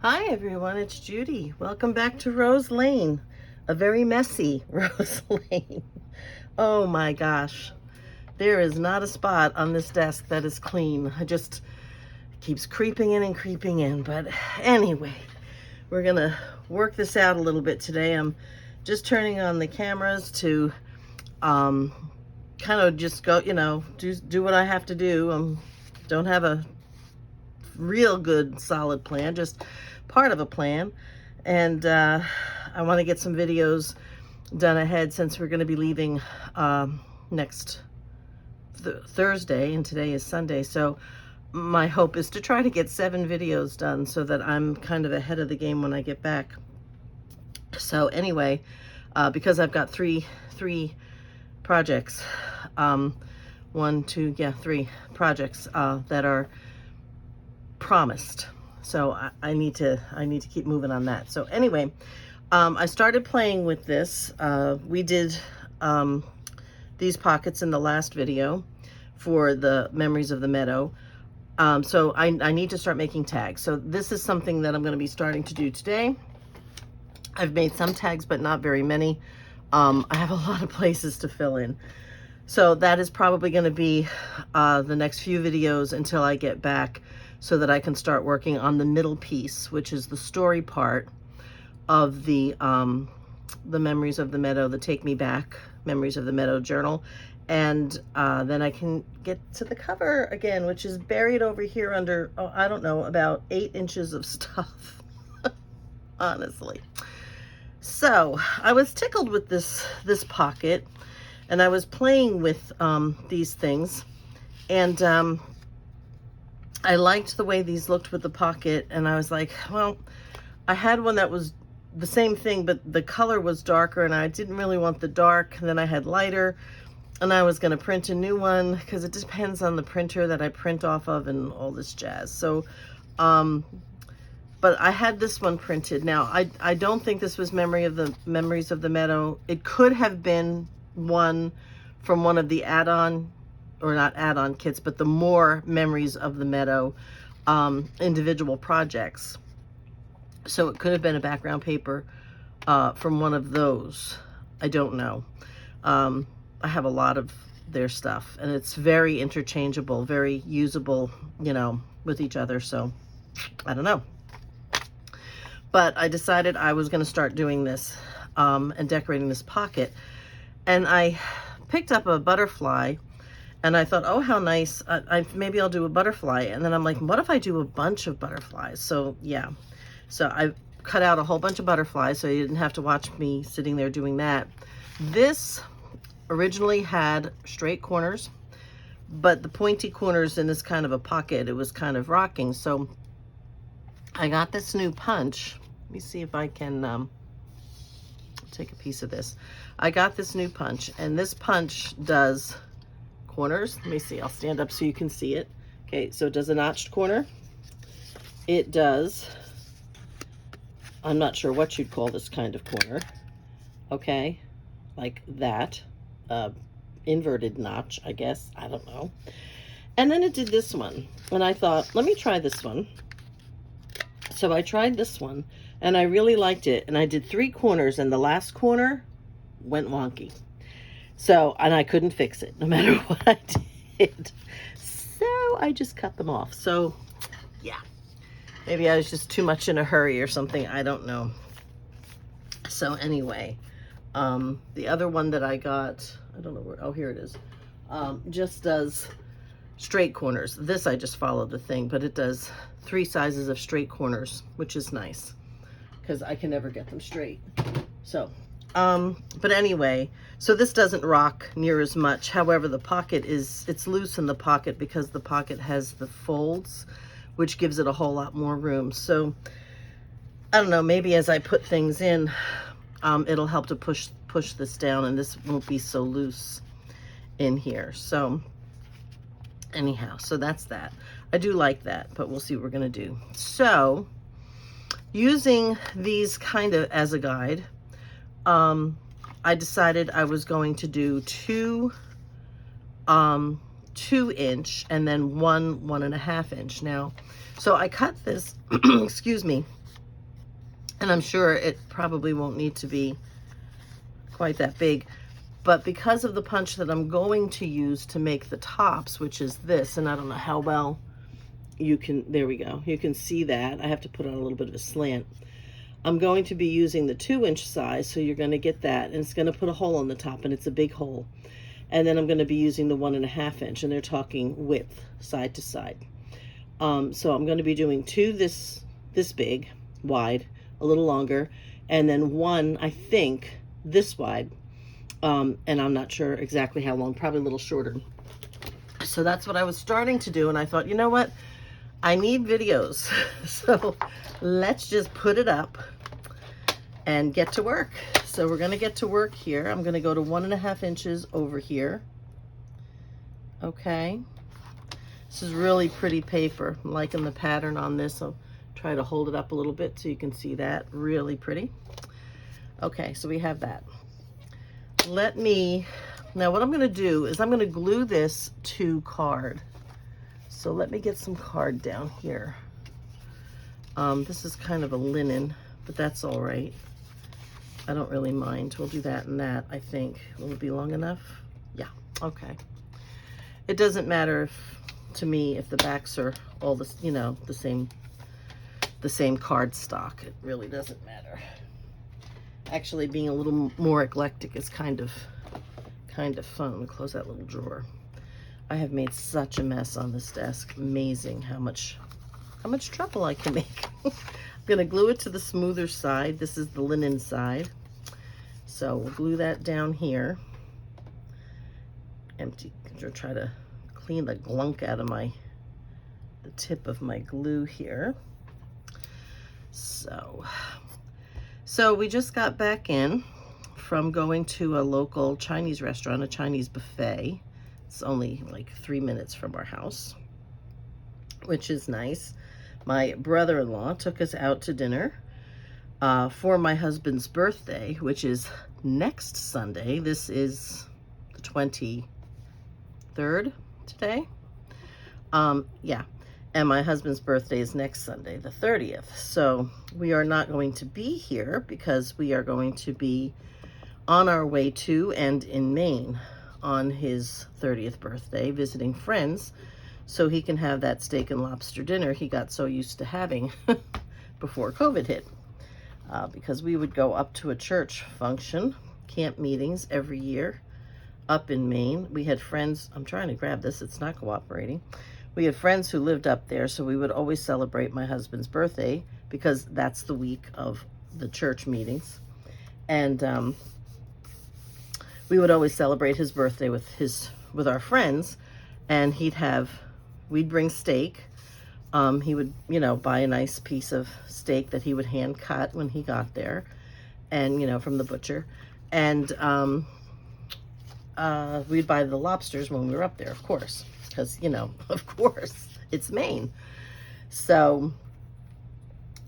Hi everyone, it's Judy. Welcome back to Rose Lane. A very messy Rose Lane. Oh my gosh. There is not a spot on this desk that is clean. It just keeps creeping in and creeping in. But anyway, we're gonna work this out a little bit today. I'm just turning on the cameras to kind of just go, do what I have to do. Don't have a real good solid plan, just part of a plan. And I want to get some videos done ahead since we're going to be leaving next Thursday, and today is Sunday. So my hope is to try to get 7 videos done so that I'm kind of ahead of the game when I get back. So anyway, because I've got three projects, 3 projects that are promised. So I need to keep moving on that. So anyway, I started playing with this. We did these pockets in the last video for the Memories of the Meadow. So I need to start making tags. So this is something that I'm going to be starting to do today. I've made some tags, but not very many. I have a lot of places to fill in. So that is probably going to be the next few videos until I get back, so that I can start working on the middle piece, which is the story part of the Memories of the Meadow, the Take Me Back Memories of the Meadow journal. And then I can get to the cover again, which is buried over here under, I don't know, about 8 inches of stuff, honestly. So I was tickled with this pocket, and I was playing with these things, and I liked the way these looked with the pocket, and I was like, well, I had one that was the same thing, but the color was darker, and I didn't really want the dark. And then I had lighter, and I was going to print a new one because it depends on the printer that I print off of and all this jazz. So, but I had this one printed. Now, I don't think this was Memories of the Meadow. It could have been one from one of the add-on, or not add-on kits, but the more Memories of the Meadow individual projects. So it could have been a background paper from one of those. I don't know. I have a lot of their stuff, and it's very interchangeable, very usable, with each other. So I don't know. But I decided I was going to start doing this and decorating this pocket. And I picked up a butterfly, and I thought, oh, how nice. Maybe I'll do a butterfly. And then I'm like, what if I do a bunch of butterflies? So yeah. So I cut out a whole bunch of butterflies, so you didn't have to watch me sitting there doing that. This originally had straight corners, but the pointy corners in this kind of a pocket, it was kind of rocking. So I got this new punch. Let me see if I can take a piece of this. I got this new punch, and this punch does corners. Let me see, I'll stand up so you can see it. Okay, so it does a notched corner. It does, I'm not sure what you'd call this kind of corner. Okay, like that. Inverted notch, I guess. I don't know. And then it did this one, and I thought, let me try this one. So I tried this one, and I really liked it. And I did 3 corners, and the last corner went wonky. So, and I couldn't fix it no matter what I did. So I just cut them off. So yeah, maybe I was just too much in a hurry or something. I don't know. So anyway, the other one that I got, I don't know where, oh, here it is. Just does straight corners. This, I just followed the thing, but it does 3 sizes of straight corners, which is nice because I can never get them straight. So, but anyway, so this doesn't rock near as much. However, the pocket it's loose in the pocket because the pocket has the folds, which gives it a whole lot more room. So I don't know, maybe as I put things in, it'll help to push this down, and this won't be so loose in here. So anyhow, so that's that. I do like that, but we'll see what we're gonna do. So using these kind of as a guide, I decided I was going to do 2 2-inch and then 1 1.5 inch. Now, so I cut this, excuse me, And I'm sure it probably won't need to be quite that big. But because of the punch that I'm going to use to make the tops, which is this, and I don't know how well you can, there we go. You can see that. I have to put on a little bit of a slant. I'm going to be using the 2-inch size, so you're going to get that. And it's going to put a hole on the top, and it's a big hole. And then I'm going to be using the 1.5 inch, and they're talking width, side to side. So I'm going to be doing 2 this big, wide, a little longer, and then 1, I think, this wide. And I'm not sure exactly how long, probably a little shorter. So that's what I was starting to do, and I thought, you know what? I need videos. So let's just put it up and get to work. So we're going to get to work here. I'm going to go to 1.5 inches over here. Okay. This is really pretty paper. I'm liking the pattern on this. I'll try to hold it up a little bit so you can see that. Really pretty. Okay, so we have that. Now what I'm going to do is I'm going to glue this to card. So let me get some card down here. This is kind of a linen, but that's all right. I don't really mind. We'll do that and that, I think. Will it be long enough? Yeah, okay. It doesn't matter to me if the backs are all the, you know, the same card stock. It really doesn't matter. Actually, being a little more eclectic is kind of fun. Let me close that little drawer. I have made such a mess on this desk. Amazing how much trouble I can make. I'm gonna glue it to the smoother side. This is the linen side. So we'll glue that down here. Empty, try to clean the glunk out of the tip of my glue here. So we just got back in from going to a local Chinese restaurant, a Chinese buffet. It's only like 3 minutes from our house, which is nice. My brother-in-law took us out to dinner for my husband's birthday, which is next Sunday. This is the 23rd today. Yeah, and my husband's birthday is next Sunday, the 30th. So we are not going to be here because we are going to be on our way to and in Maine on his 30th birthday, visiting friends, so he can have that steak and lobster dinner he got so used to having before COVID hit. Because we would go up to a church function, camp meetings every year up in Maine. We had friends, I'm trying to grab this, it's not cooperating. We had friends who lived up there, so we would always celebrate my husband's birthday because that's the week of the church meetings. And we would always celebrate his birthday with our friends, and we'd bring steak. He would, you know, buy a nice piece of steak that he would hand cut when he got there, and, you know, from the butcher. And we'd buy the lobsters when we were up there, of course, because, you know, of course, it's Maine. So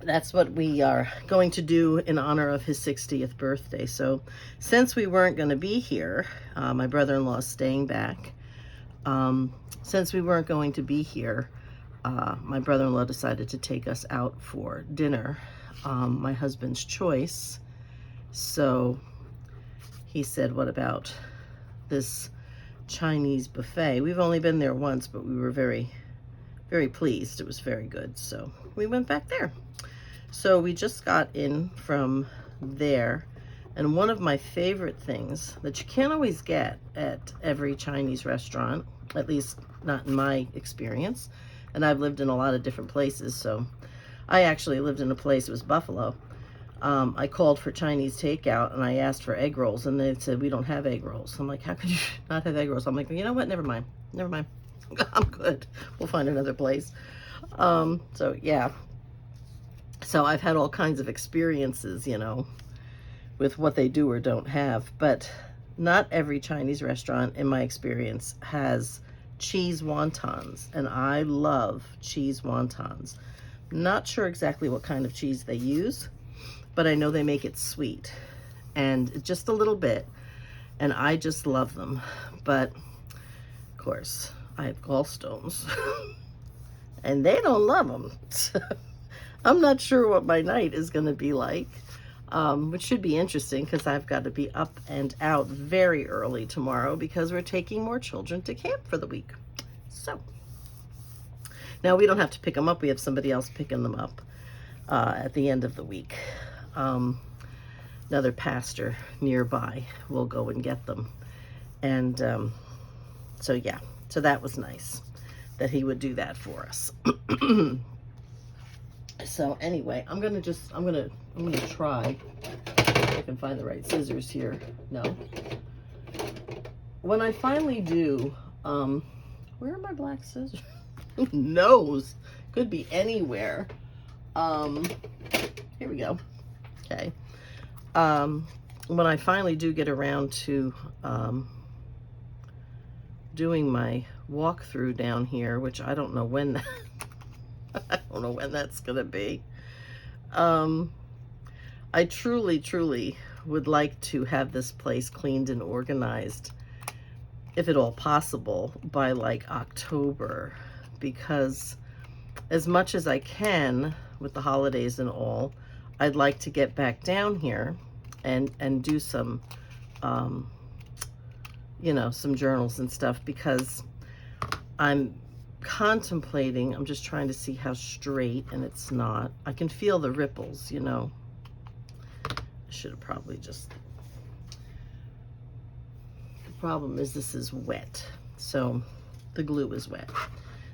that's what we are going to do in honor of his 60th birthday. So since we weren't going to be here, my brother-in-law is staying back. Since we weren't going to be here, my brother-in-law decided to take us out for dinner, my husband's choice. So he said, what about this Chinese buffet? We've only been there once, but we were very, very pleased. It was very good. So we went back there. So we just got in from there, and one of my favorite things that you can't always get at every Chinese restaurant, at least not in my experience, and I've lived in a lot of different places. So I actually lived in a place, it was Buffalo. I called for Chinese takeout and I asked for egg rolls, and they said, we don't have egg rolls. I'm like, how could you not have egg rolls? I'm like, you know what, never mind, I'm good, we'll find another place. So yeah, so I've had all kinds of experiences, you know, with what they do or don't have, but not every Chinese restaurant, in my experience, has cheese wontons, and I love cheese wontons. Not sure exactly what kind of cheese they use, but I know they make it sweet, and just a little bit, and I just love them. But of course, I have gallstones, and they don't love them. I'm not sure what my night is going to be like, which should be interesting because I've got to be up and out very early tomorrow because we're taking more children to camp for the week. So now we don't have to pick them up. We have somebody else picking them up at the end of the week. Another pastor nearby will go and get them. And so yeah, so that was nice that he would do that for us. So anyway, I'm gonna try if I can find the right scissors here. No. When I finally do, where are my black scissors? Who knows? Could be anywhere. Here we go. Okay. When I finally do get around to doing my walkthrough down here, which I don't know when that I don't know when that's gonna be. I truly would like to have this place cleaned and organized, if at all possible, by like October, because as much as I can with the holidays and all, I'd like to get back down here and do some you know, some journals and stuff, because I'm contemplating, I'm just trying to see how straight, and it's not. I can feel the ripples, you know. I should have probably just, the problem is this is wet, so the glue is wet.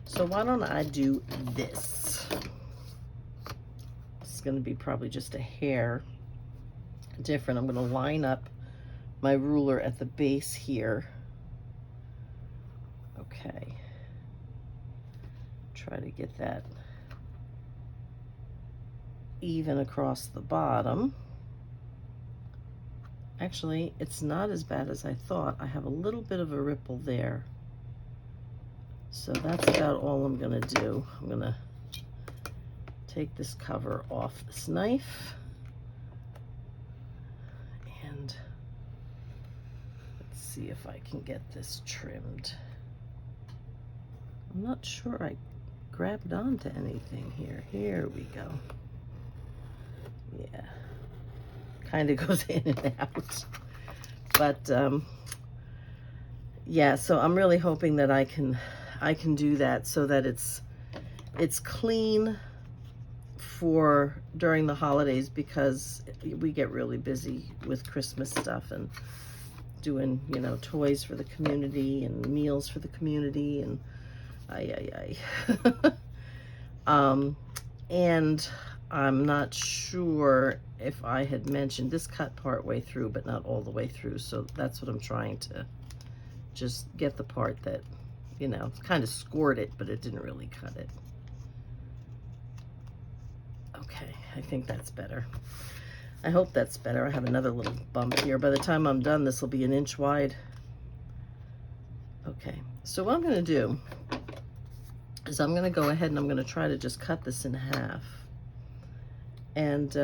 So why don't I do this? It's going to be probably just a hair different. I'm going to line up my ruler at the base here. Okay. Try to get that even across the bottom. Actually, it's not as bad as I thought. I have a little bit of a ripple there. So that's about all I'm gonna do. I'm gonna take this cover off this knife. And let's see if I can get this trimmed. I'm not sure I grabbed onto anything here. Here we go. Yeah, kind of goes in and out. But yeah, so I'm really hoping that I can do that so that it's clean for during the holidays, because we get really busy with Christmas stuff and doing, you know, toys for the community and meals for the community, and and I'm not sure if I had mentioned this cut part way through, but not all the way through. So that's what I'm trying to just get, the part that, you know, kind of scored it, but it didn't really cut it. Okay, I think that's better. I hope that's better. I have another little bump here. By the time I'm done, this will be 1 inch wide. Okay, so what I'm gonna do is I'm gonna go ahead and I'm gonna try to just cut this in half. And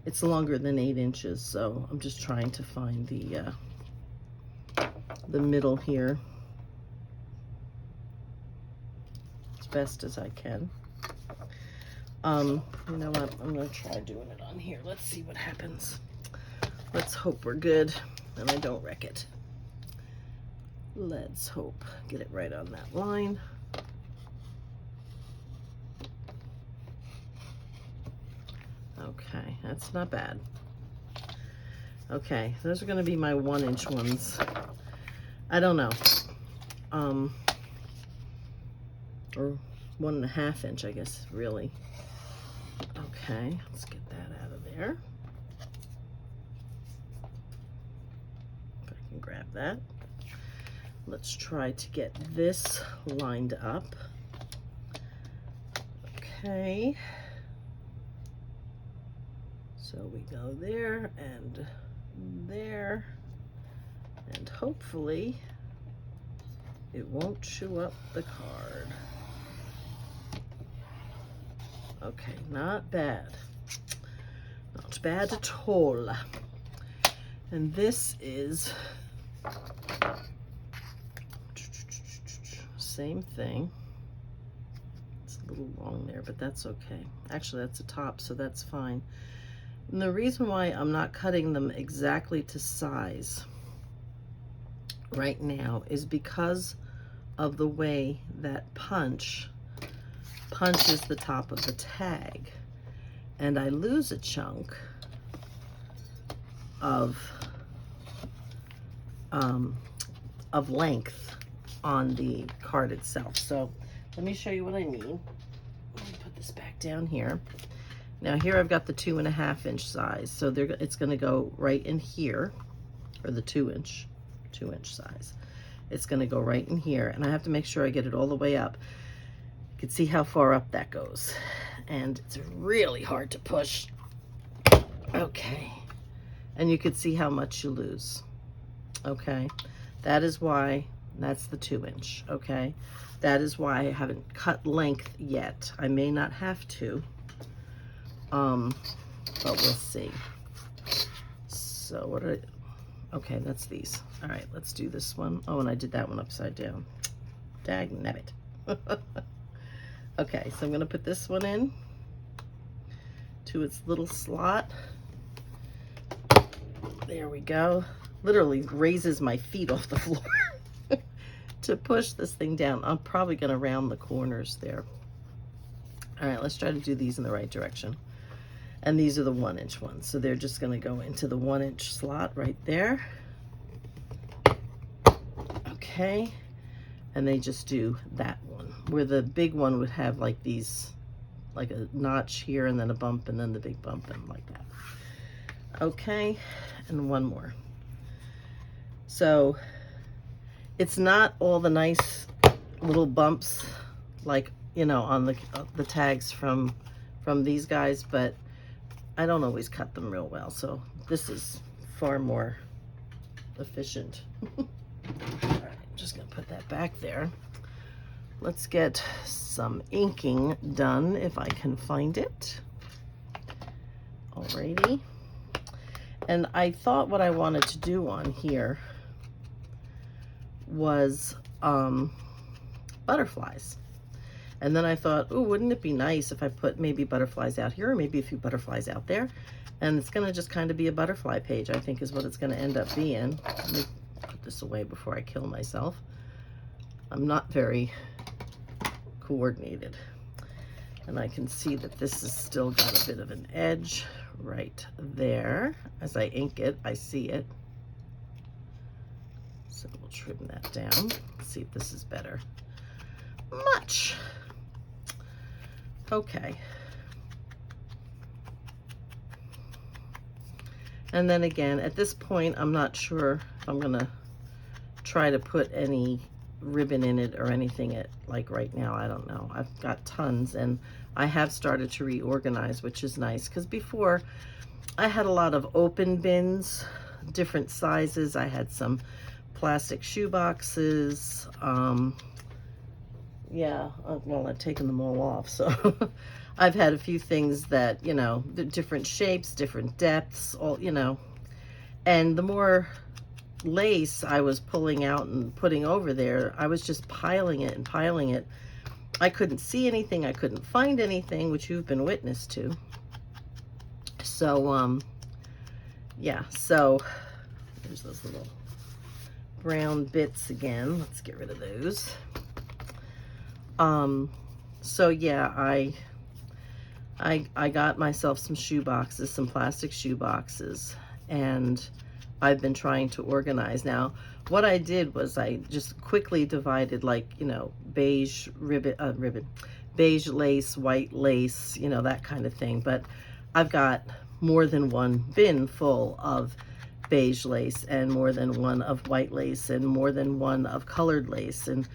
it's longer than 8 inches, so I'm just trying to find the middle here as best as I can. You know what, I'm gonna try doing it on here. Let's see what happens. Let's hope we're good and I don't wreck it. Let's hope. Get it right on that line. Okay, that's not bad. Okay, those are going to be my 1 inch ones. I don't know. Or 1.5 inch, I guess, really. Okay, let's get that out of there. If I can grab that. Let's try to get this lined up. Okay. So we go there, and hopefully it won't chew up the card. Okay, not bad. Not bad at all. And this is same thing. It's a little long there, but that's okay. Actually, that's a top, so that's fine. And the reason why I'm not cutting them exactly to size right now is because of the way that punches the top of the tag. And I lose a chunk of length on the card itself. So let me show you what I mean. Let me put this back down here. Now here I've got the 2.5 inch size, so it's going to go right in here, or the 2 inch size. It's going to go right in here, and I have to make sure I get it all the way up. You can see how far up that goes, and it's really hard to push. Okay, and you can see how much you lose. Okay, that is why that's the 2 inch. Okay, that is why I haven't cut length yet. I may not have to. But we'll see. So what are, okay, that's these. All right, let's do this one. Oh, and I did that one upside down. Dagnabbit. Okay, so I'm gonna put this one in to its little slot. There we go. Literally raises my feet off the floor to push this thing down. I'm probably gonna round the corners there. All right, let's try to do these in the right direction. And these are the 1 inch ones. So they're just gonna go into the 1 inch slot right there. Okay, and they just do that one. Where the big one would have like these, like a notch here and then a bump and then the big bump and like that. Okay, and one more. So it's not all the nice little bumps like, you know, on the tags from these guys, but I don't always cut them real well, so this is far more efficient. All right, I'm just gonna put that back there. Let's get some inking done if I can find it. Alrighty. And I thought what I wanted to do on here was butterflies. And then I thought, oh, wouldn't it be nice if I put maybe butterflies out here or maybe a few butterflies out there? And it's going to just kind of be a butterfly page, I think is what it's going to end up being. Let me put this away before I kill myself. I'm not very coordinated. And I can see that this has still got a bit of an edge right there. As I ink it, I see it. So we'll trim that down. Let's see if this is better. Much. Okay. And then again, at this point, I'm not sure if I'm gonna try to put any ribbon in it or anything like right now. I don't know. I've got tons, and I have started to reorganize, which is nice, because before I had a lot of open bins, different sizes. I had some plastic shoe boxes. Yeah, well, I've taken them all off, so I've had a few things that, you know, different shapes, different depths, all, you know, and the more lace I was pulling out and putting over there, I was just piling it and piling it. I couldn't see anything, I couldn't find anything, which you've been witness to. So, yeah, so there's those little brown bits again. Let's get rid of those. So yeah, I got myself some shoe boxes, some plastic shoe boxes, and I've been trying to organize. Now, what I did was I just quickly divided, like, you know, beige beige lace, white lace, you know, that kind of thing. But I've got more than one bin full of beige lace and more than one of white lace and more than one of colored lace and,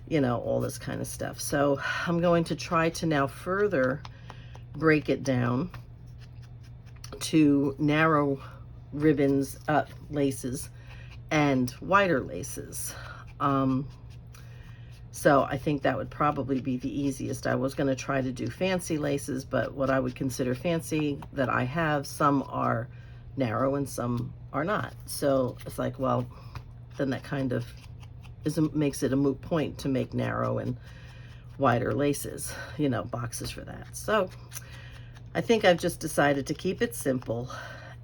you know, all this kind of stuff. So I'm going to try to now further break it down to narrow ribbons, laces, and wider laces. So I think that would probably be the easiest. I was going to try to do fancy laces, but what I would consider fancy that I have, some are narrow and some are not. So it's like, well, then that kind of makes it a moot point to make narrow and wider laces, you know, boxes for that. So I think I've just decided to keep it simple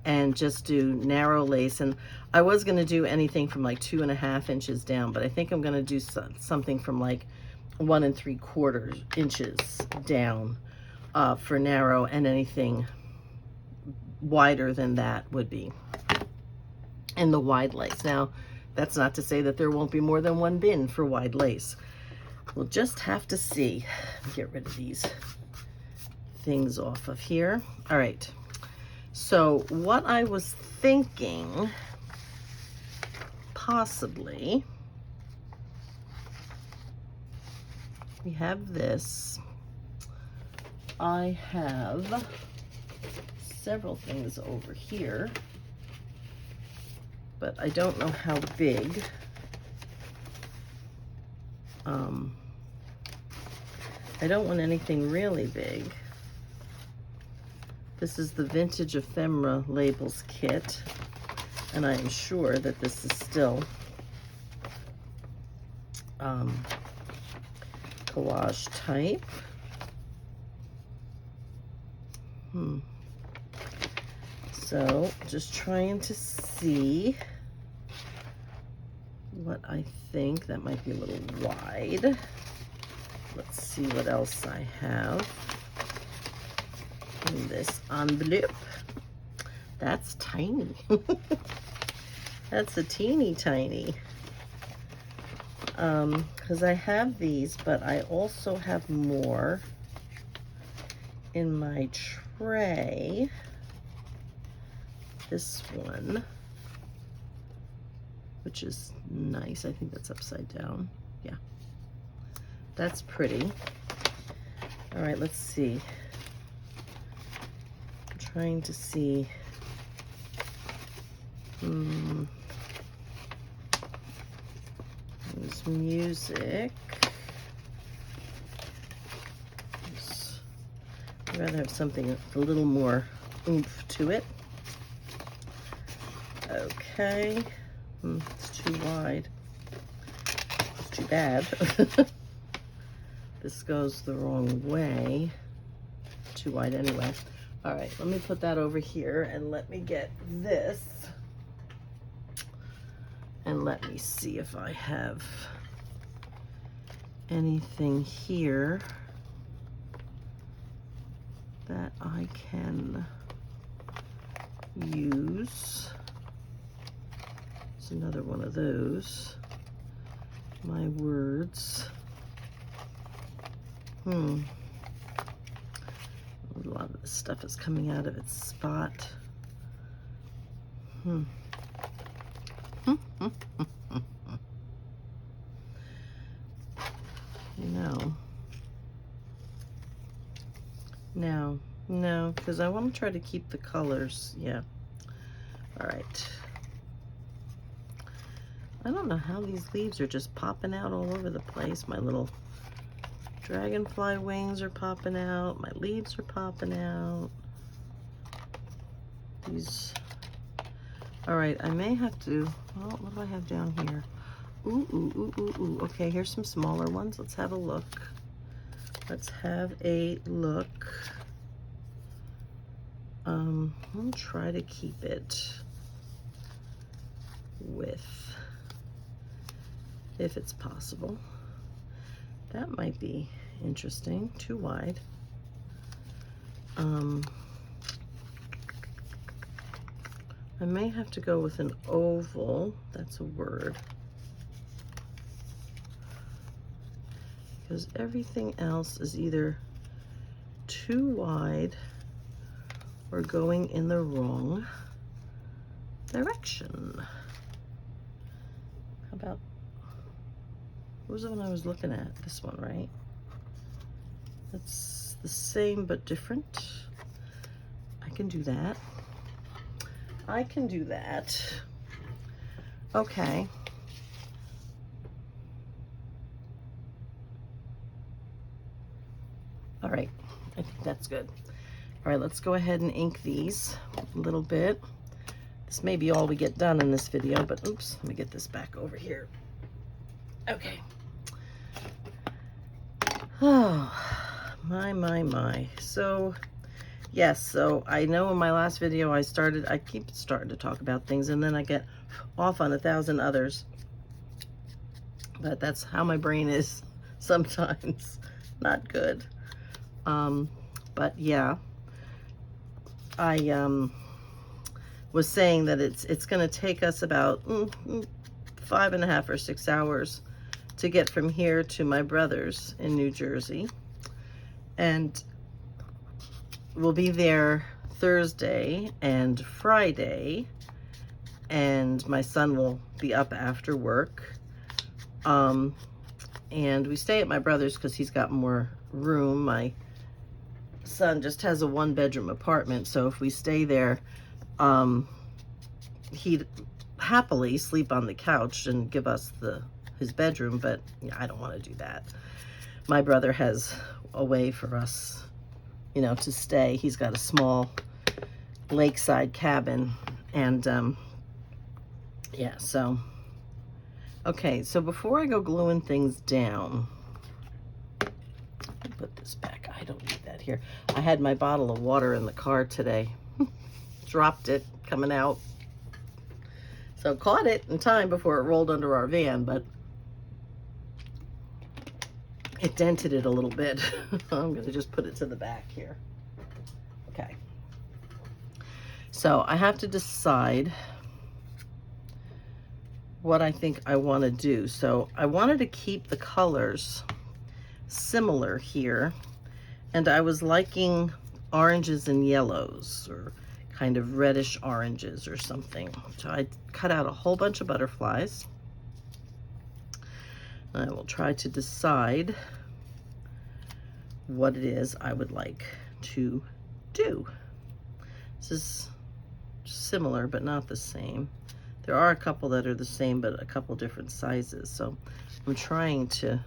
and just do narrow lace. And I was going to do anything from like 2.5 inches down, but I think I'm going to do something from like 1 3/4 inches down for narrow, and anything wider than that would be in the wide lace. Now, that's not to say that there won't be more than one bin for wide lace. We'll just have to see. Get rid of these things off of here. All right. So what I was thinking, possibly, we have this. I have several things over here, but I don't know how big. I don't want anything really big. This is the Vintage Ephemera Labels Kit, and I am sure that this is still collage type. So just trying to see what I think. That might be a little wide. Let's see what else I have in this envelope. That's tiny. That's a teeny tiny. Because I have these, but I also have more in my tray. This one, which is nice. I think that's upside down. Yeah, that's pretty. All right, let's see. I'm trying to see. There's music. I'd rather have something a little more oomph to it. Okay. It's too wide. It's too bad. This goes the wrong way. Too wide anyway. All right, let me put that over here and let me get this. And let me see if I have anything here that I can use. It's another one of those. My words. A lot of this stuff is coming out of its spot. No, because I want to try to keep the colors. Yeah. All right. I don't know how these leaves are just popping out all over the place. My little dragonfly wings are popping out. My leaves are popping out. These. All right, I may have to, well, what do I have down here? Ooh. Okay, here's some smaller ones. Let's have a look. Let's have a look. I'll try to keep it with, if it's possible. That might be interesting. Too wide. I may have to go with an oval. That's a word. Because everything else is either too wide or going in the wrong direction. How about, what was the one I was looking at? This one, right? That's the same but different. I can do that. I can do that. Okay. All right, I think that's good. All right, let's go ahead and ink these a little bit. This may be all we get done in this video, but oops, let me get this back over here. Okay. Oh, my. So, yes, so I know in my last video I keep starting to talk about things and then I get off on 1,000 others. But that's how my brain is sometimes. Not good. But yeah, I was saying that it's going to take us about 5.5 or 6 hours to get from here to my brother's in New Jersey. And we'll be there Thursday and Friday. And my son will be up after work. And we stay at my brother's because he's got more room. My son just has a 1-bedroom apartment, so if we stay there, he'd happily sleep on the couch and give us his bedroom, but yeah, I don't want to do that. My brother has a way for us, you know, to stay. He's got a small lakeside cabin, and yeah, so okay, so before I go gluing things down, put this back. I don't need that here. I had my bottle of water in the car today. Dropped it coming out. So caught it in time before it rolled under our van, but it dented it a little bit. I'm going to just put it to the back here. Okay. So I have to decide what I think I want to do. So I wanted to keep the colors similar here, and I was liking oranges and yellows, or kind of reddish oranges or something. So I cut out a whole bunch of butterflies. I will try to decide what it is I would like to do. This is similar but not the same. There are a couple that are the same but a couple different sizes, so I'm trying to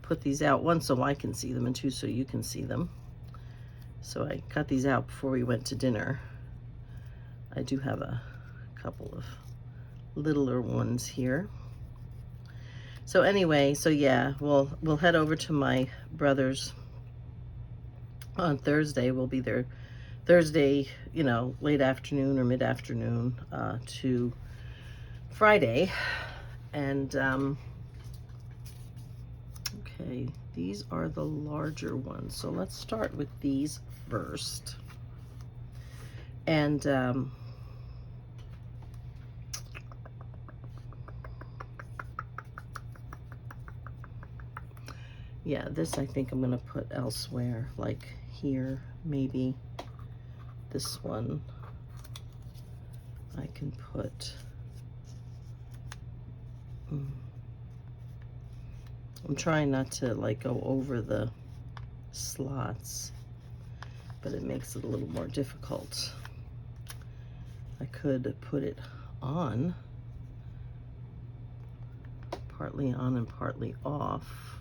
put these out, one so I can see them and two so you can see them. So I cut these out before we went to dinner. I do have a couple of littler ones here. So anyway, so yeah, we'll head over to my brother's on Thursday. We'll be there Thursday, you know, late afternoon or mid-afternoon to Friday. And okay, these are the larger ones. So let's start with these first. And yeah, this I think I'm gonna put elsewhere, like here, maybe. This one I can put, I'm trying not to like go over the slots, but it makes it a little more difficult. I could put it on, partly on and partly off,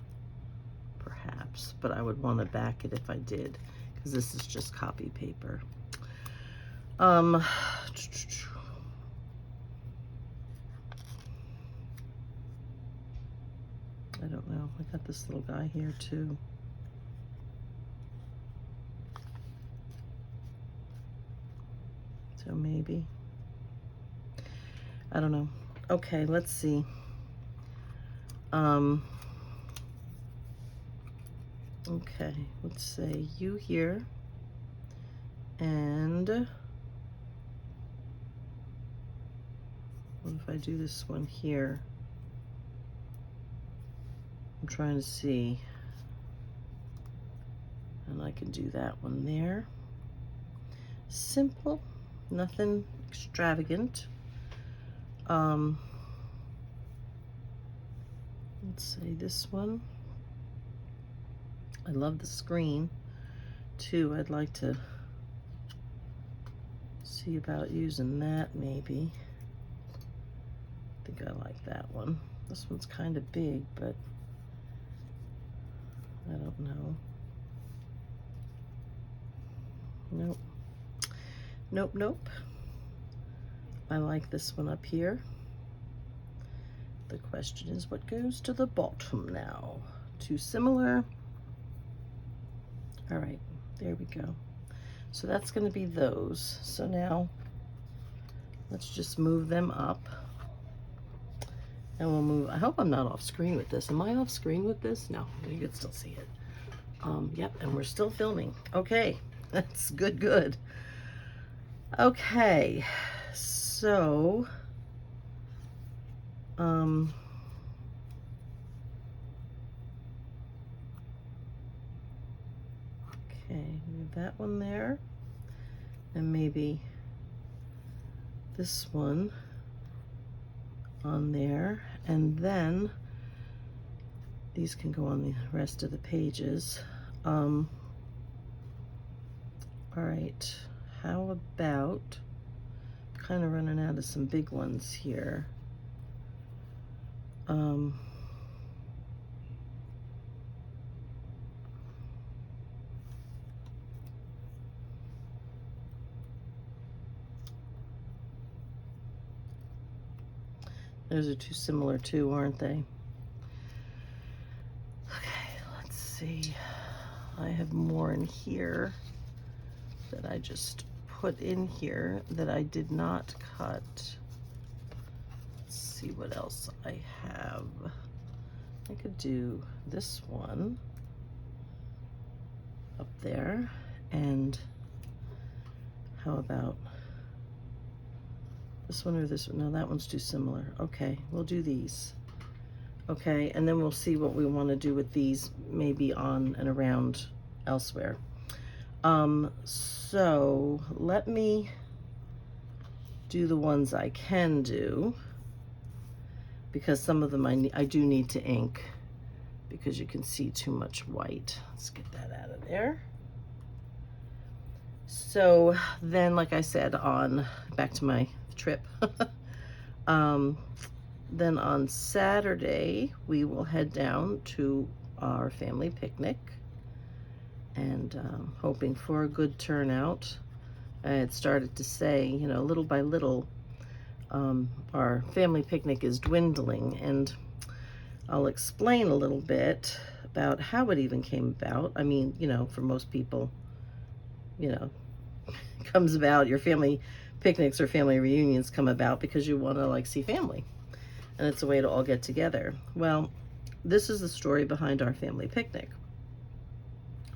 perhaps, but I would want to back it if I did, because this is just copy paper. I don't know. I got this little guy here too. So maybe. I don't know. Okay, let's see. Okay, let's say you here. And what if I do this one here? I'm trying to see. And I can do that one there. Simple, nothing extravagant. Let's say this one. I love the screen too. I'd like to see about using that maybe. I think I like that one. This one's kind of big, but I don't know. Nope. Nope, nope. I like this one up here. The question is, what goes to the bottom now? too similar. All right, there we go. So that's going to be those. So now let's just move them up. And we'll move, I hope I'm not off screen with this. Am I off screen with this? No, you can still see it. Yep, and we're still filming. Okay, that's good, good. Okay, so, okay, we have that one there, and maybe this one on there, and then these can go on the rest of the pages. All right, how about, kind of running out of some big ones here. Those are too similar too, aren't they? Okay, let's see. I have more in here that I just put in here that I did not cut. Let's see what else I have. I could do this one up there, and how about this one or this one? No, that one's too similar. Okay, we'll do these. Okay, and then we'll see what we want to do with these, maybe on and around elsewhere. So let me do the ones I can do, because some of them I do need to ink, because you can see too much white. Let's get that out of there. So then, like I said, back to my trip, then on Saturday we will head down to our family picnic, and hoping for a good turnout. I had started to say, you know, little by little, our family picnic is dwindling, and I'll explain a little bit about how it even came about. I mean, you know, for most people, you know, it comes about, your family picnics or family reunions come about because you want to like see family, and it's a way to all get together. Well, this is the story behind our family picnic.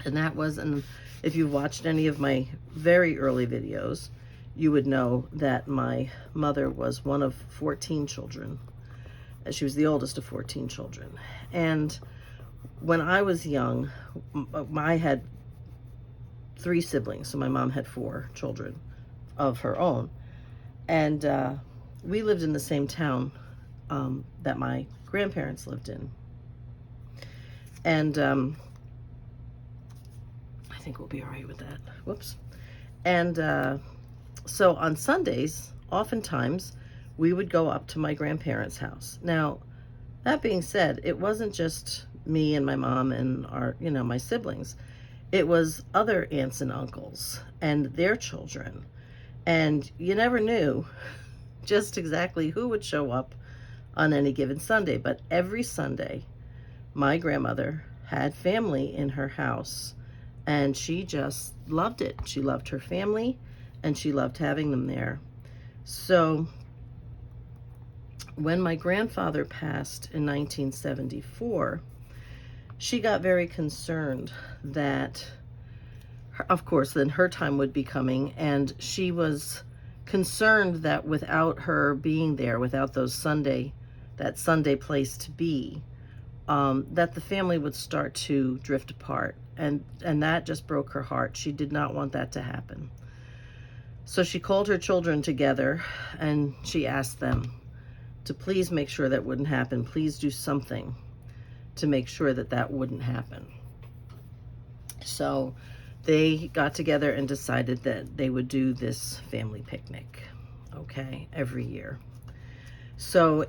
And that was, and if you've watched any of my very early videos, you would know that my mother was one of 14 children. She was the oldest of 14 children. And when I was young, I had 3 siblings, so my mom had 4 children of her own. And we lived in the same town that my grandparents lived in. And I think we'll be all right with that. Whoops. And so on Sundays, oftentimes, we would go up to my grandparents' house. Now, that being said, it wasn't just me and my mom and our, you know, my siblings. It was other aunts and uncles and their children. And you never knew just exactly who would show up on any given Sunday. But every Sunday, my grandmother had family in her house, and she just loved it. She loved her family, and she loved having them there. So when my grandfather passed in 1974, she got very concerned that, of course, then her time would be coming, and she was concerned that without her being there, without that Sunday place to be, that the family would start to drift apart, and that just broke her heart. She did not want that to happen. So she called her children together, and she asked them to please make sure that wouldn't happen. Please do something to make sure that that wouldn't happen. So they got together and decided that they would do this family picnic, okay, every year. So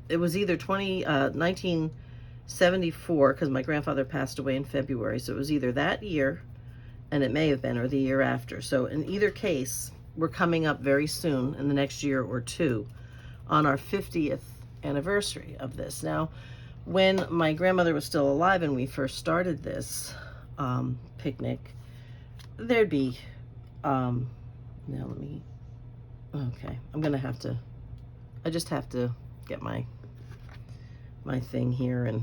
it was either 1974, because my grandfather passed away in February, so it was either that year, and it may have been, or the year after. So in either case, we're coming up very soon, in the next year or two, on our 50th anniversary of this. Now, when my grandmother was still alive and we first started this picnic, there'd be, now let me, okay, I'm gonna have to, I just have to get my thing here and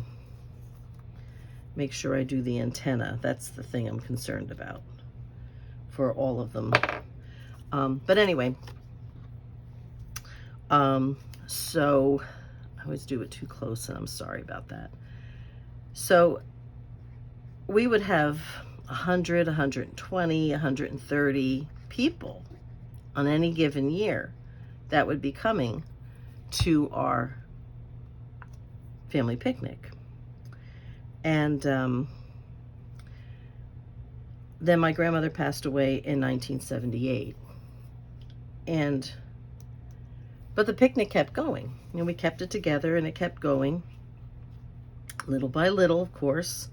make sure I do the antenna. That's the thing I'm concerned about for all of them. But anyway, so I always do it too close, and I'm sorry about that. So we would have 100, 120, 130 people on any given year that would be coming to our family picnic. And then my grandmother passed away in 1978. But the picnic kept going. And we kept it together, and it kept going. Little by little, of course.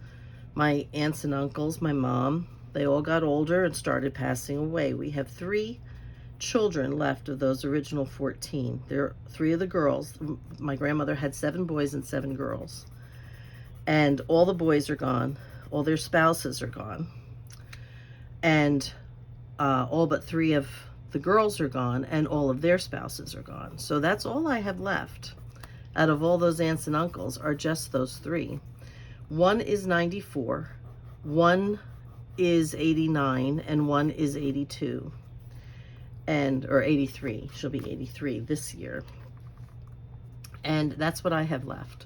My aunts and uncles, my mom, they all got older and started passing away. We have 3 children left of those original 14. There are 3 of the girls. My grandmother had 7 boys and 7 girls. And all the boys are gone. All their spouses are gone. And all but 3 of the girls are gone, and all of their spouses are gone. So that's all I have left out of all those aunts and uncles, are just those 3. 1 is 94, 1 is 89, and 1 is 82. Or 83. She'll be 83 this year. And that's what I have left.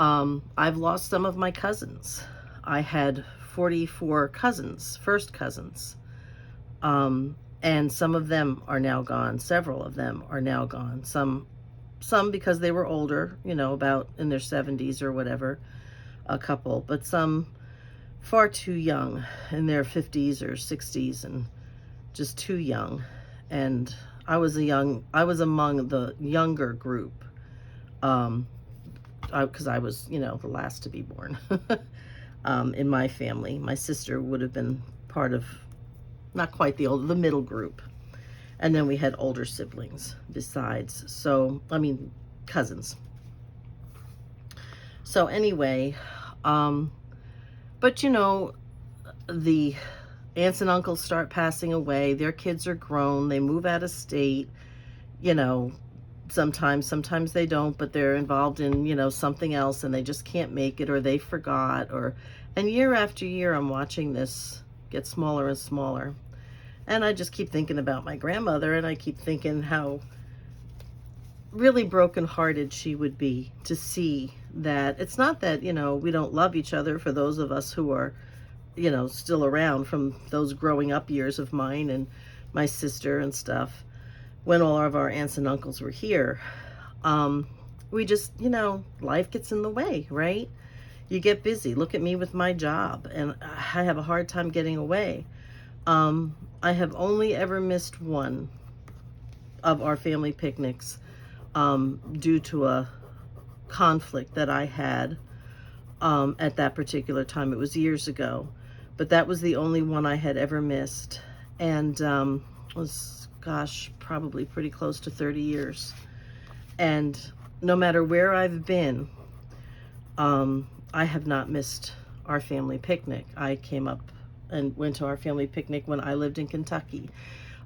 I've lost some of my cousins. I had 44 cousins, first cousins. And some of them are now gone. Several of them are now gone. Some because they were older, you know, about in their 70s or whatever, a couple. But some far too young, in their 50s or 60s, and just too young. And I was among the younger group, because I was, you know, the last to be born in my family. My sister would have been part of, not quite the middle group. And then we had older siblings besides. So, I mean, cousins. So anyway, but you know, the aunts and uncles start passing away. Their kids are grown. They move out of state. You know, sometimes they don't, but they're involved in, you know, something else, and they just can't make it, or they forgot, and year after year, I'm watching this get smaller and smaller. And I just keep thinking about my grandmother, and I keep thinking how really brokenhearted she would be to see that it's not that, you know, we don't love each other, for those of us who are, you know, still around from those growing up years of mine and my sister and stuff, when all of our aunts and uncles were here. We just, you know, life gets in the way, right? You get busy. Look at me with my job, and I have a hard time getting away. I have only ever missed one of our family picnics due to a conflict that I had at that particular time. It was years ago, but that was the only one I had ever missed, and was, gosh, probably pretty close to 30 years. And no matter where I've been, I have not missed our family picnic. I came up and went to our family picnic when I lived in Kentucky.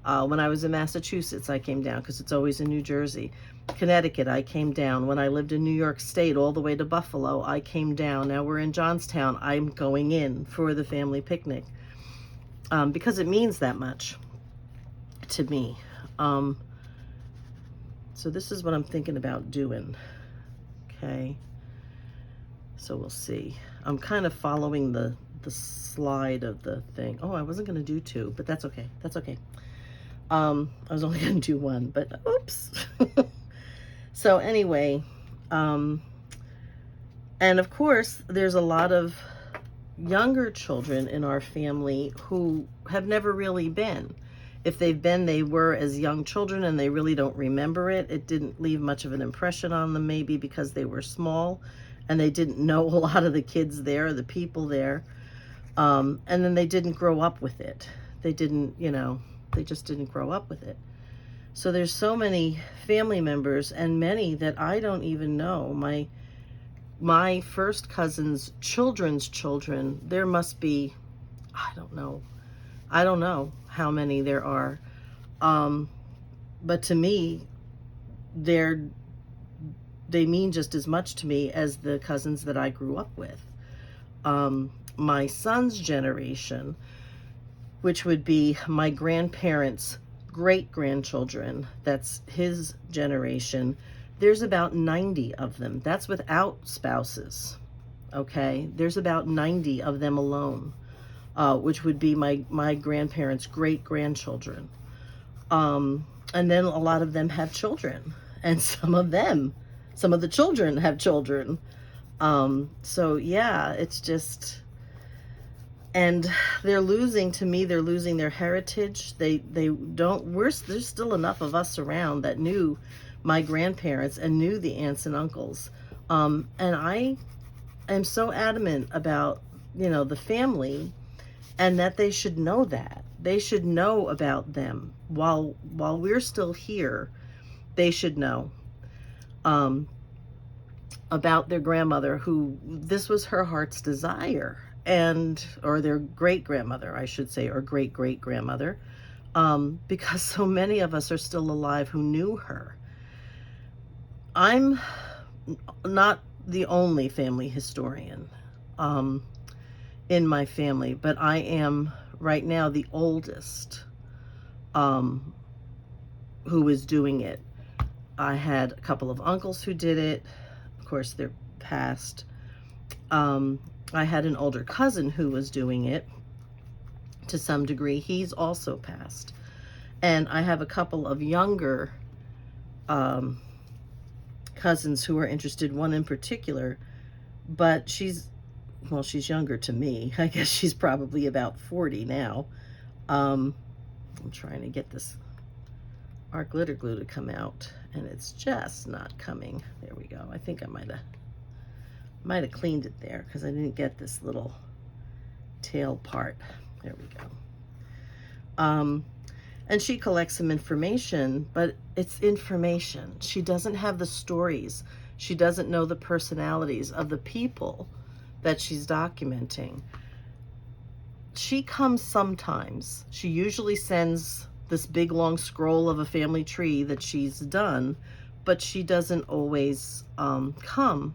When I was in Massachusetts, I came down, because it's always in New Jersey. Connecticut, I came down. When I lived in New York State, all the way to Buffalo, I came down. Now we're in Johnstown. I'm going in for the family picnic, because it means that much to me. So this is what I'm thinking about doing. Okay. So we'll see. I'm kind of following the slide of the thing. Oh, I wasn't going to do 2, but that's okay. That's okay. I was only going to do 1, but oops. So anyway, and of course, there's a lot of younger children in our family who have never really been. If they've been, they were as young children, and they really don't remember it. It didn't leave much of an impression on them, maybe because they were small and they didn't know a lot of the kids there, the people there. And then they didn't grow up with it. They didn't, you know, they just didn't grow up with it. So there's so many family members, and many that I don't even know. My my first cousin's children's children, there must be, I don't know how many there are. But to me, they mean just as much to me as the cousins that I grew up with. My son's generation, which would be my grandparents' great-grandchildren, that's his generation, there's about 90 of them. That's without spouses, okay? There's about 90 of them alone, which would be my grandparents' great-grandchildren. And then a lot of them have children, and some of the children have children. So yeah, it's just, and they're losing their heritage. There's still enough of us around that knew my grandparents and knew the aunts and uncles. And I am so adamant about, the family, and that they should know that. They should know about them while we're still here. They should know about their grandmother, who this was her heart's desire, or their great-grandmother, I should say, or great-great-grandmother, because so many of us are still alive who knew her. I'm not the only family historian in my family, but I am right now the oldest who is doing it. I had a couple of uncles who did it. Of course, they're passed. I had an older cousin who was doing it to some degree. He's also passed. And I have a couple of younger cousins who are interested, one in particular, but she's younger to me. I guess she's probably about 40 now. I'm trying to get this our glitter glue to come out, and it's just not coming. There we go. I think I might have cleaned it there because I didn't get this little tail part. There we go. And she collects some information, but it's information. She doesn't have the stories. She doesn't know the personalities of the people that she's documenting. She comes sometimes. She usually sends this big long scroll of a family tree that she's done, but she doesn't always come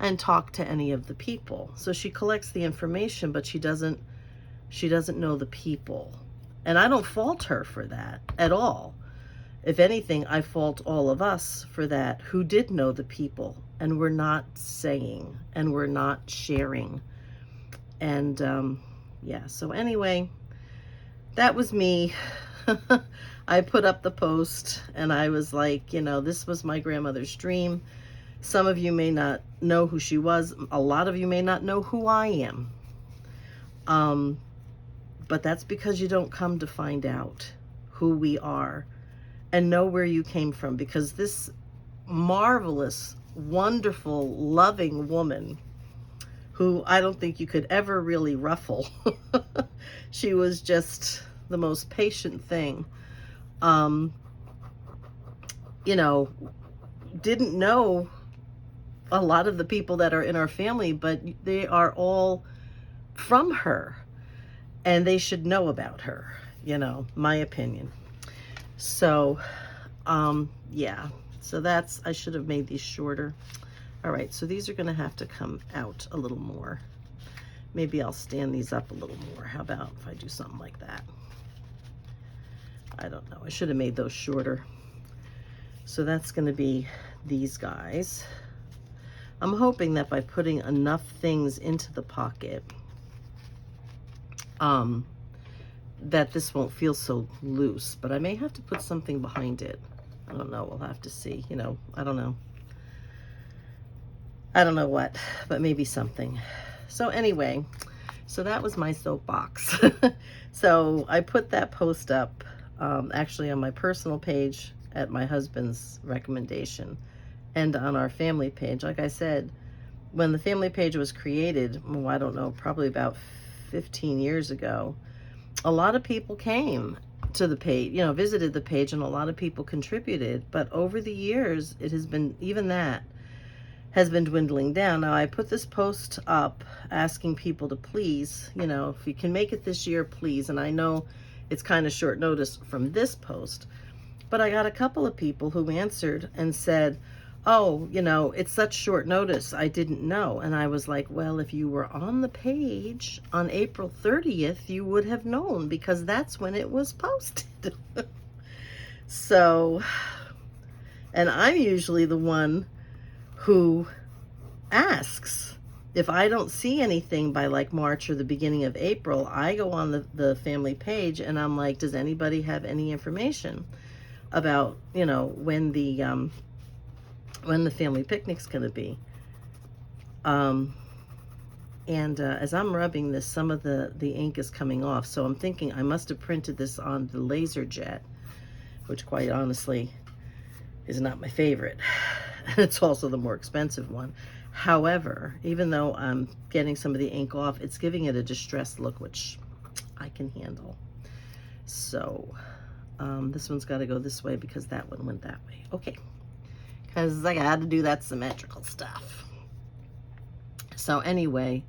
and talk to any of the people. So she collects the information, but she doesn't know the people. And I don't fault her for that at all. If anything, I fault all of us for that, who did know the people and we're not saying and we're not sharing. And yeah, so anyway, that was me. I put up the post and I was like, this was my grandmother's dream. Some of you may not know who she was. A lot of you may not know who I am. But that's because you don't come to find out who we are and know where you came from. Because this marvelous, wonderful, loving woman, who I don't think you could ever really ruffle, she was just the most patient thing, didn't know a lot of the people that are in our family, but they are all from her and they should know about her, my opinion. So, yeah, so I should have made these shorter. All right, so these are gonna have to come out a little more. Maybe I'll stand these up a little more. How about if I do something like that? I don't know. I should have made those shorter. So that's going to be these guys. I'm hoping that by putting enough things into the pocket, that this won't feel so loose. But I may have to put something behind it. I don't know. We'll have to see. I don't know. I don't know what, but maybe something. So anyway, so that was my soapbox. So I put that post up actually on my personal page at my husband's recommendation and on our family page. Like I said, when the family page was created, I don't know, probably about 15 years ago, a lot of people came to the page, visited the page, and a lot of people contributed. But over the years, it has been, even that has been dwindling down. Now, I put this post up asking people to please, you know, if you can make it this year, please. And I know it's kind of short notice from this post, but I got a couple of people who answered and said, oh, you know, it's such short notice, I didn't know. And I was like, well, if you were on the page on April 30th, you would have known, because that's when it was posted. So, and I'm usually the one who asks. If I don't see anything by like March or the beginning of April, I go on the family page and I'm like, does anybody have any information about, you know, when the family picnic's going to be? As I'm rubbing this, some of the ink is coming off. So I'm thinking I must have printed this on the laser jet, which quite honestly is not my favorite. It's also the more expensive one. However, even though I'm getting some of the ink off, it's giving it a distressed look, which I can handle. So this one's got to go this way because that one went that way. Okay, because I got to do that symmetrical stuff. So anyway,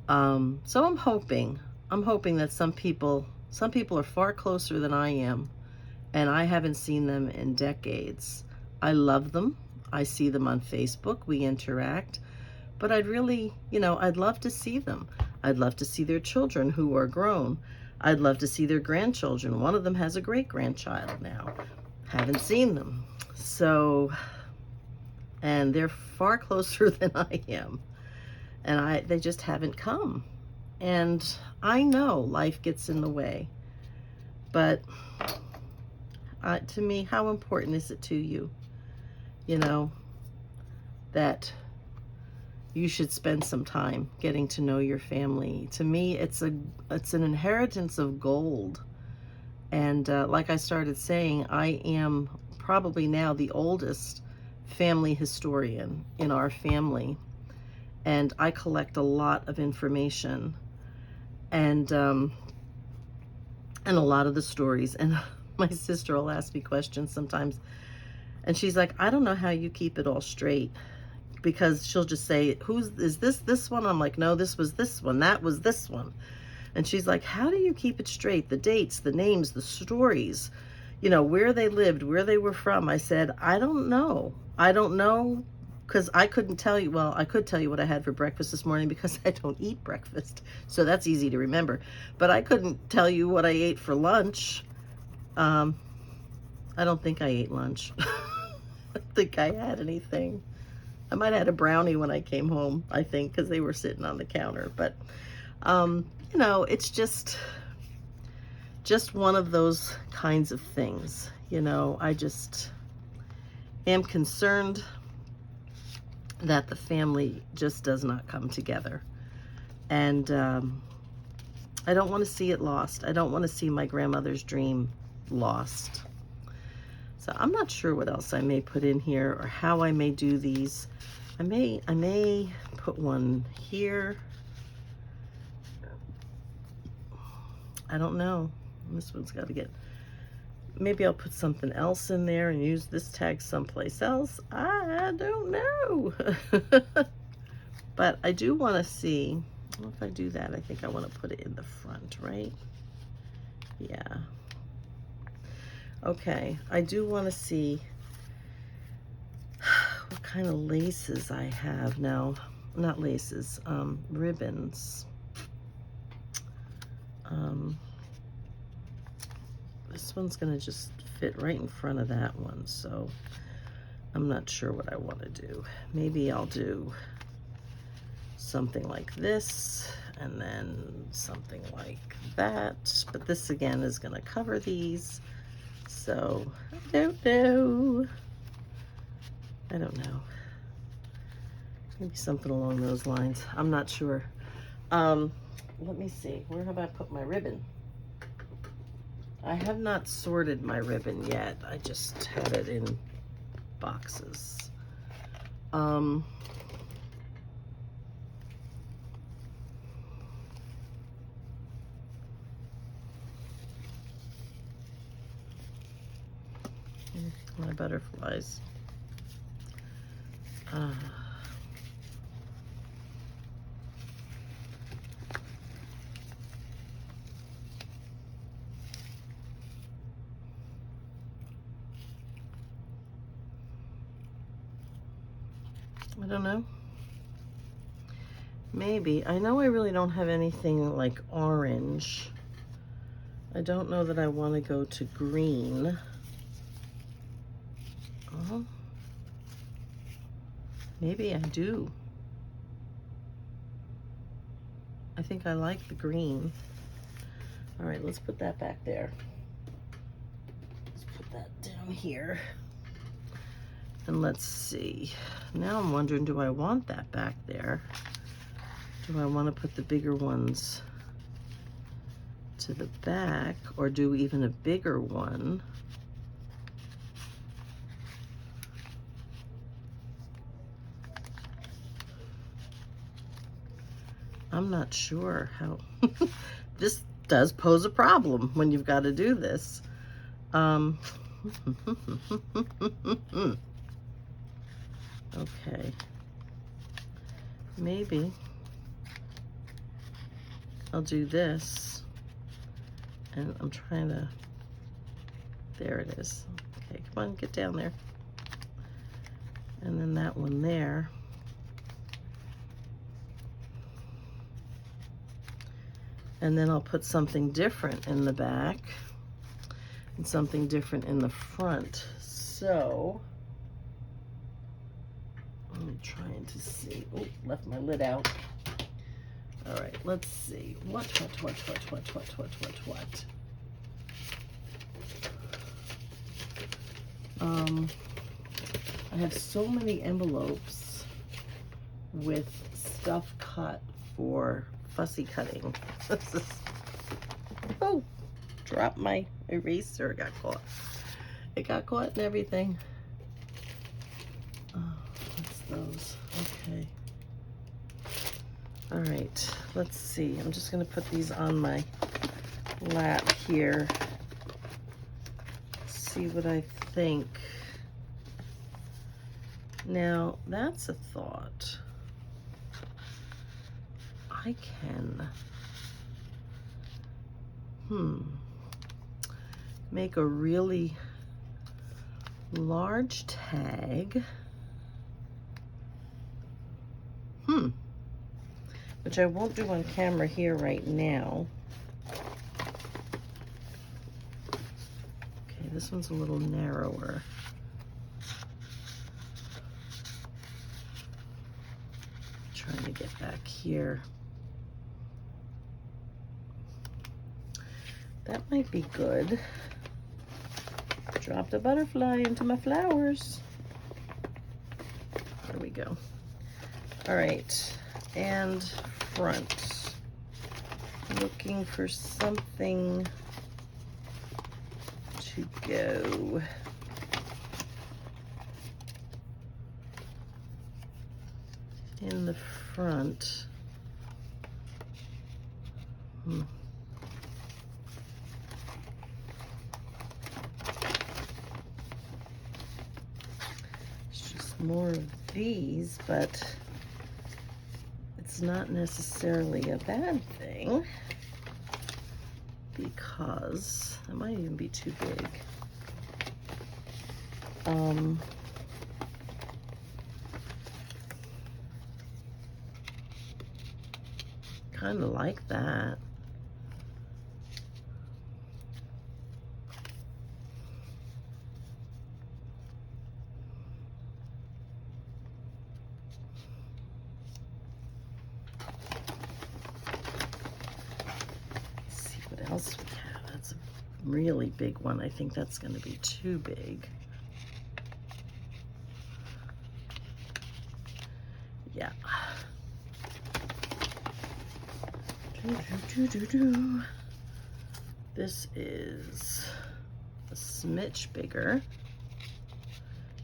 so I'm hoping that some people are far closer than I am, and I haven't seen them in decades. I love them. I see them on Facebook. We interact. But I'd really, you know, I'd love to see them. I'd love to see their children who are grown. I'd love to see their grandchildren. One of them has a great-grandchild now. Haven't seen them. So, and they're far closer than I am. And they just haven't come. And I know life gets in the way. But to me, how important is it to you? You know, that you should spend some time getting to know your family. To me, it's an inheritance of gold. And like I started saying, I am probably now the oldest family historian in our family. And I collect a lot of information and a lot of the stories. And my sister will ask me questions sometimes. And she's like, I don't know how you keep it all straight, because she'll just say, is this one? I'm like, no, this was this one. That was this one. And she's like, how do you keep it straight? The dates, the names, the stories, you know, where they lived, where they were from. I said, I don't know. I don't know, because I couldn't tell you. Well, I could tell you what I had for breakfast this morning because I don't eat breakfast. So that's easy to remember. But I couldn't tell you what I ate for lunch. I don't think I ate lunch. I don't think I had anything. I might have had a brownie when I came home, I think, because they were sitting on the counter. But, you know, it's just one of those kinds of things. You know, I just am concerned that the family just does not come together. And I don't want to see it lost. I don't want to see my grandmother's dream lost. So I'm not sure what else I may put in here or how I may do these. I may put one here. I don't know. This one's got to get, maybe I'll put something else in there and use this tag someplace else. I don't know. But I do want to see, well, if I do that, I think I want to put it in the front, right? Yeah. Okay, I do want to see what kind of laces I have now. Not laces, ribbons. This one's going to just fit right in front of that one, so I'm not sure what I want to do. Maybe I'll do something like this, and then something like that. But this, again, is going to cover these. So, I don't know. Maybe something along those lines. I'm not sure. Let me see. Where have I put my ribbon? I have not sorted my ribbon yet. I just had it in boxes. My butterflies. I don't know. Maybe. I know I really don't have anything like orange. I don't know that I want to go to green. Oh, maybe I do. I think I like the green. All right, let's put that back there. Let's put that down here. And let's see. Now I'm wondering, do I want that back there? Do I want to put the bigger ones to the back, or do even a bigger one? I'm not sure how. This does pose a problem when you've got to do this. Okay. Maybe I'll do this. And I'm trying to, there it is. Okay, come on, get down there. And then that one there. And then I'll put something different in the back and something different in the front. So, I'm trying to see. Oh, left my lid out. All right, let's see. What? I have so many envelopes with stuff cut for fussy cutting. Oh, dropped my eraser, got caught. It got caught in everything. Oh, what's those? Okay. All right, let's see. I'm just gonna put these on my lap here. See what I think. Now, that's a thought. I can, make a really large tag, which I won't do on camera here right now. Okay, this one's a little narrower. Trying to get back here. That might be good. Dropped a butterfly into my flowers. There we go. All right, and front. Looking for something to go. In the front. It's just more of these, but it's not necessarily a bad thing because it might even be too big. Kind of like that. Let's see what else we have. That's a really big one. I think that's going to be too big. Yeah. This is a smidge bigger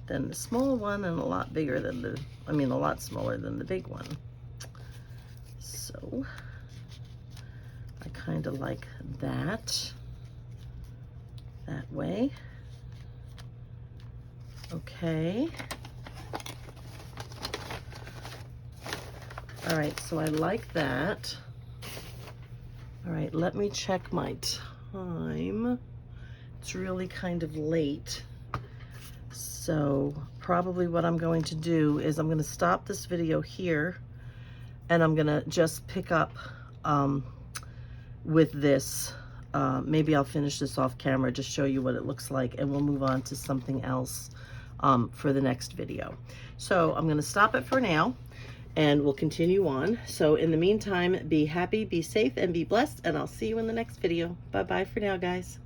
than the small one and a lot bigger than the, a lot smaller than the big one. So I kind of like that way. Okay. All right, so I like that. All right, let me check my time. It's really kind of late. So probably what I'm going to do is I'm going to stop this video here, and I'm going to just pick up with this. Maybe I'll finish this off camera, just show you what it looks like, and we'll move on to something else for the next video. So I'm going to stop it for now, and we'll continue on. So in the meantime, be happy, be safe, and be blessed, and I'll see you in the next video. Bye-bye for now, guys.